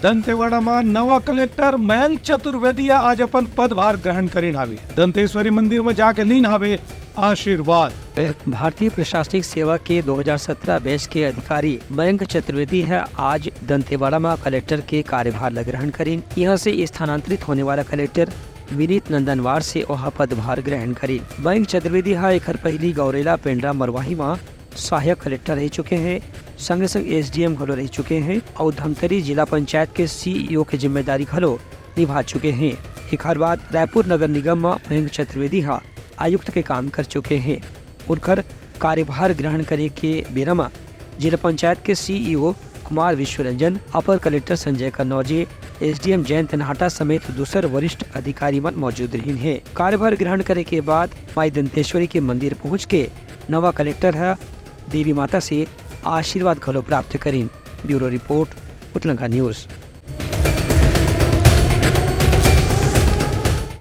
दंतेवाड़ा में नवा कलेक्टर मयंक चतुर्वेदी आज अपन पदभार ग्रहण करीन आवे। दंतेश्वरी मंदिर में जाके लीन आवे आशीर्वाद। भारतीय प्रशासनिक सेवा के 2017 बैच के अधिकारी मयंक चतुर्वेदी है आज दंतेवाड़ा में कलेक्टर के कार्यभार ग्रहण करीन। यहाँ से स्थानांतरित होने वाला कलेक्टर विनीत नंदनवार से वह पदभार ग्रहण करीन। मयंक चतुर्वेदी है एक पहली गौरेला पेंड्रा मरवाही में सहायक कलेक्टर रह चुके हैं, संग संग SDM घलो रह चुके हैं और धमतरी जिला पंचायत के CEO की जिम्मेदारी घलो निभा चुके हैं। एक बाद रायपुर नगर निगम में मयंक चतुर्वेदी आयुक्त के काम कर चुके हैं। उनकर कार्यभार ग्रहण करे के बेरा में जिला पंचायत के CEO कुमार विश्वरंजन, अपर कलेक्टर संजय कन्नौजे, SDM जयंत नहाटा समेत दूसर वरिष्ठ अधिकारी मन मौजूद रहे हैं। कार्यभार ग्रहण करे के बाद माई दंतेश्वरी के मंदिर पहुँच के नवा कलेक्टर है देवी माता से आशीर्वाद घलो प्राप्त करीन। ब्यूरो रिपोर्ट, उतलंगा न्यूज।